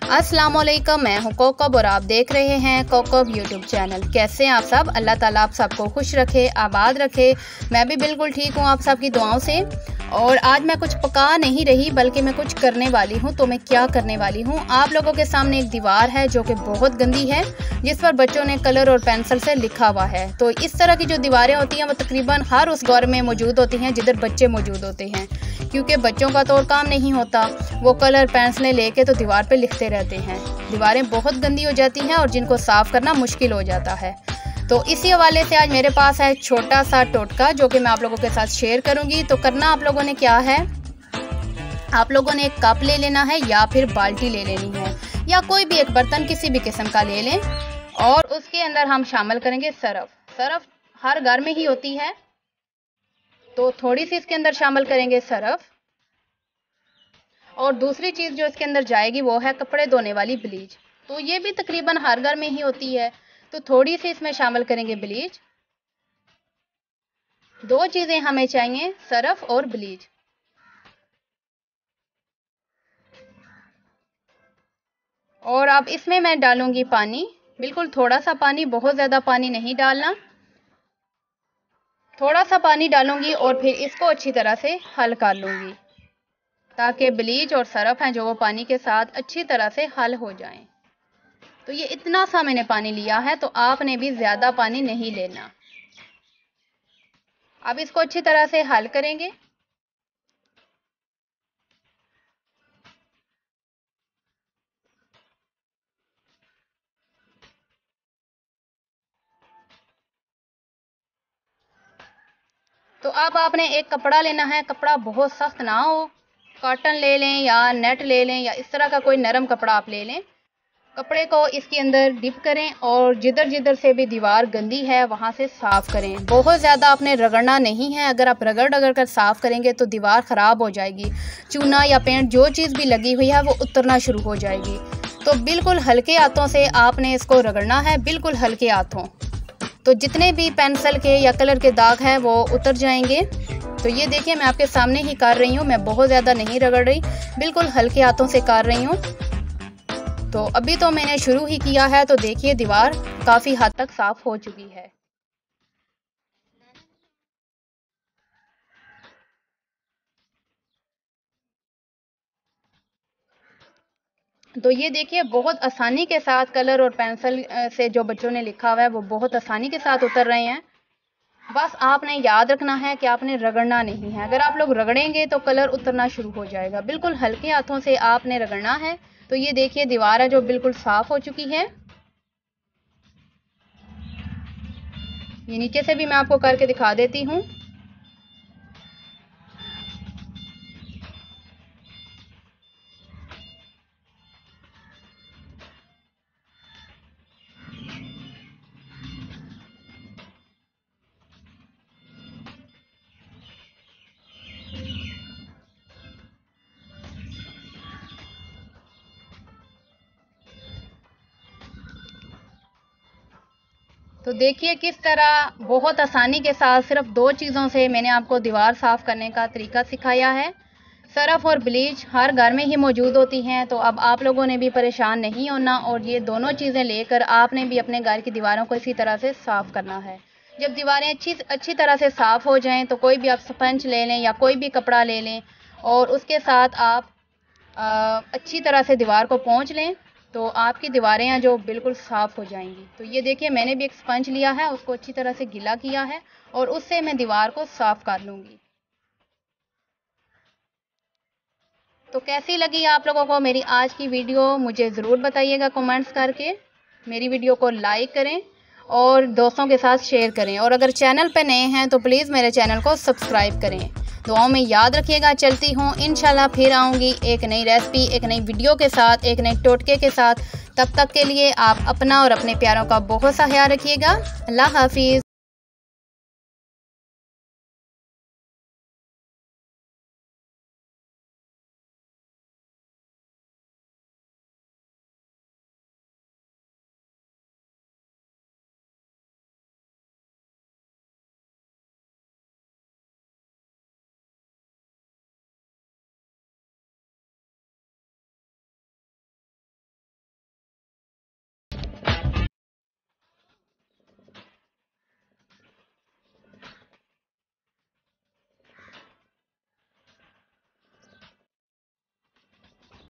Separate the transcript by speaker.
Speaker 1: अस्सलामुअलैकुम, मैं हूं कोकब और आप देख रहे हैं कोकब यूट्यूब चैनल। कैसे हैं आप सब? अल्लाह ताला आप सबको खुश रखे, आबाद रखे। मैं भी बिल्कुल ठीक हूं आप सबकी दुआओं से। और आज मैं कुछ पका नहीं रही बल्कि मैं कुछ करने वाली हूं। तो मैं क्या करने वाली हूं? आप लोगों के सामने एक दीवार है जो कि बहुत गंदी है, जिस पर बच्चों ने कलर और पेंसिल से लिखा हुआ है। तो इस तरह की जो दीवारें होती हैं वो तकरीबन हर उस घर में मौजूद होती हैं जिधर बच्चे मौजूद होते हैं, क्योंकि बच्चों का तो और काम नहीं होता, वो कलर पेंसिलें लेके तो दीवार पे लिखते रहते हैं। दीवारें बहुत गंदी हो जाती हैं और जिनको साफ़ करना मुश्किल हो जाता है। तो इसी हवाले से आज मेरे पास है छोटा सा टोटका जो कि मैं आप लोगों के साथ शेयर करूंगी। तो करना आप लोगों ने क्या है, आप लोगों ने एक कप ले लेना है या फिर बाल्टी ले लेनी है या कोई भी एक बर्तन किसी भी किस्म का ले लें और उसके अंदर हम शामिल करेंगे सरफ। सरफ हर घर में ही होती है, तो थोड़ी सी इसके अंदर शामिल करेंगे सरफ। और दूसरी चीज़ जो इसके अंदर जाएगी वो है कपड़े धोने वाली ब्लीच। तो ये भी तकरीबन हर घर में ही होती है, तो थोड़ी सी इसमें शामिल करेंगे ब्लीच। दो चीज़ें हमें चाहिए, सरफ और ब्लीच। और अब इसमें मैं डालूंगी पानी, बिल्कुल थोड़ा सा पानी, बहुत ज़्यादा पानी नहीं डालना, थोड़ा सा पानी डालूंगी और फिर इसको अच्छी तरह से हल कर लूंगी ताकि ब्लीच और सरफ हैं जो वो पानी के साथ अच्छी तरह से हल हो जाएं। तो ये इतना सा मैंने पानी लिया है, तो आपने भी ज़्यादा पानी नहीं लेना। अब इसको अच्छी तरह से हल करेंगे। तो अब आपने एक कपड़ा लेना है, कपड़ा बहुत सख्त ना हो, कॉटन ले लें या नेट ले लें या इस तरह का कोई नरम कपड़ा आप ले लें। कपड़े को इसके अंदर डिप करें और जिधर जिधर से भी दीवार गंदी है वहाँ से साफ़ करें। बहुत ज़्यादा आपने रगड़ना नहीं है, अगर आप रगड़ रगड़ कर साफ़ करेंगे तो दीवार ख़राब हो जाएगी, चूना या पेंट जो चीज़ भी लगी हुई है वो उतरना शुरू हो जाएगी। तो बिल्कुल हल्के हाथों से आपने इसको रगड़ना है, बिल्कुल हल्के हाथों, तो जितने भी पेंसिल के या कलर के दाग हैं वो उतर जाएंगे। तो ये देखिए मैं आपके सामने ही कर रही हूँ, मैं बहुत ज़्यादा नहीं रगड़ रही, बिल्कुल हल्के हाथों से कर रही हूँ। तो अभी तो मैंने शुरू ही किया है, तो देखिए दीवार काफ़ी हद तक साफ़ हो चुकी है। तो ये देखिए बहुत आसानी के साथ कलर और पेंसिल से जो बच्चों ने लिखा हुआ है वो बहुत आसानी के साथ उतर रहे हैं। बस आपने याद रखना है कि आपने रगड़ना नहीं है, अगर आप लोग रगड़ेंगे तो कलर उतरना शुरू हो जाएगा। बिल्कुल हल्के हाथों से आपने रगड़ना है। तो ये देखिए दीवार है जो बिल्कुल साफ हो चुकी है। ये नीचे से भी मैं आपको करके दिखा देती हूँ। तो देखिए किस तरह बहुत आसानी के साथ सिर्फ दो चीज़ों से मैंने आपको दीवार साफ़ करने का तरीका सिखाया है। सरफ और ब्लीच हर घर में ही मौजूद होती हैं, तो अब आप लोगों ने भी परेशान नहीं होना और ये दोनों चीज़ें लेकर आपने भी अपने घर की दीवारों को इसी तरह से साफ़ करना है। जब दीवारें अच्छी तरह से साफ़ हो जाएं तो कोई भी आप स्पंज ले लें या कोई भी कपड़ा ले लें और उसके साथ आप अच्छी तरह से दीवार को पोंछ लें, तो आपकी दीवारें हैं जो बिल्कुल साफ़ हो जाएंगी। तो ये देखिए मैंने भी एक स्पंज लिया है, उसको अच्छी तरह से गीला किया है और उससे मैं दीवार को साफ़ कर लूँगी। तो कैसी लगी आप लोगों को मेरी आज की वीडियो, मुझे ज़रूर बताइएगा कमेंट्स करके। मेरी वीडियो को लाइक करें और दोस्तों के साथ शेयर करें, और अगर चैनल पर नए हैं तो प्लीज़ मेरे चैनल को सब्सक्राइब करें। दुआओं में याद रखिएगा। चलती हूँ, इंशाल्लाह फिर आऊँगी एक नई रेसिपी, एक नई वीडियो के साथ, एक नए टोटके के साथ। तब तक के लिए आप अपना और अपने प्यारों का बहुत सा ख्याल रखिएगा। अल्लाह हाफिज़।